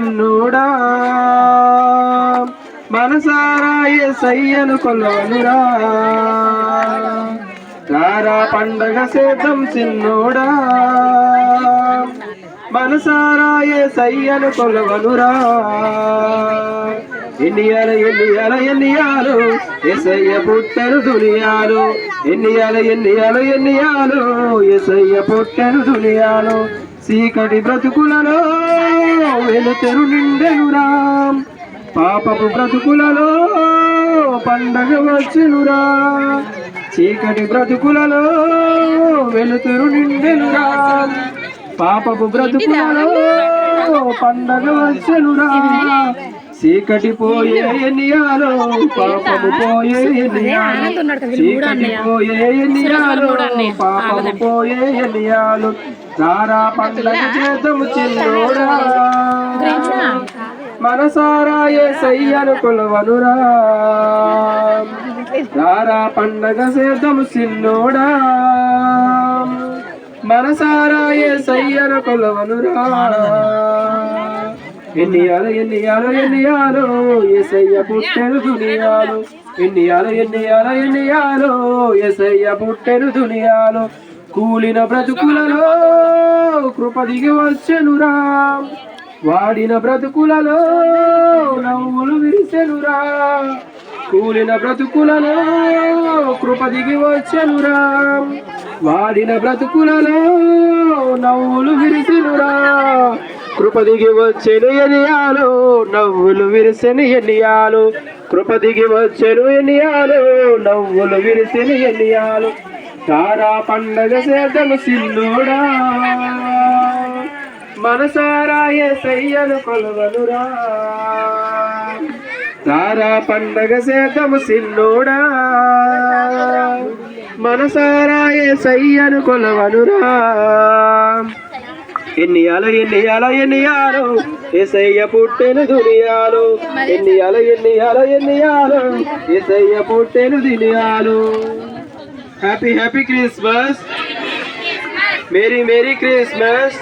సిన్నోడా మనసారా యేసయ్యను కొలవనురా రారా పండగ సేద్దాం సిన్నోడా మనసారా యేసయ్యను కొలవనురా ఎన్నియాల ఎన్నియాల ఎన్నియాలు యేసయ్య పుట్టెను దునియాలు ఎన్నియాల ఎన్నియాల ఎన్నియాలు యేసయ్య పుట్టెను దునియాలు చీకటి బ్రతుకులలో వెలుతురు నిండెనురా పాపపు బ్రతుకులలో పండగ వచ్చెనురా చీకటి బ్రతుకులలో వెలుతురు నిండెనురా పాపపు బ్రతుకులలో పండగ వచ్చెనురా చీకటి పోయే ఎన్నియాలో పాపము పోయే ఎన్నియాలు చీకటి పోయే ఎన్నియాలో పాపము పోయే ఎన్నియాలు రారా పండగ చేద్దాము చిన్నోడా మనసారా యేసయ్యను కొలవనురా రారా పండగ చేద్దాము చిన్నోడా మనసారా యేసయ్యను కొలవనురా ఎన్నియాలు ఎన్నియాలు ఎన్నియాలు యేసయ్య పుట్టెను దునియాలు ఎన్నియాలు ఎన్నియాలు ఎన్నియాలు యేసయ్య పుట్టెను దునియాలు కూలిన బ్రతుకులలో కృప దిగి వచ్చెనురా వాడిన బ్రతుకులలో నవ్వులు విరిసెనురా కూలిన బ్రతుకులలో కృప దిగి వచ్చెనురా వాడిన బ్రతుకులలో నవ్వులు విరిసెనురా కృప దిగి వచ్చెను ఎన్నియాలు నవ్వులు విరిసెను ఎన్నియాలు కృప దిగి వచ్చెను ఎన్నియాలు నవ్వులు విరిసెను ఎన్నియాలు తారా పండగ చేద్దాము సిన్నోడా మనసారా యేసయ్యను కొలవనురా తారా పండగ చేద్దాము సిన్నోడా మనసారా యేసయ్యను కొలవనురా ఎన్నియాల ఎన్నియాల ఎన్నియాలు యేసయ్య పుట్టెను దునియాలు ఎన్నియాల ఎన్నియాల ఎన్నియాలు యేసయ్య పుట్టెను దునియాలు happy happy Christmas merry merry Christmas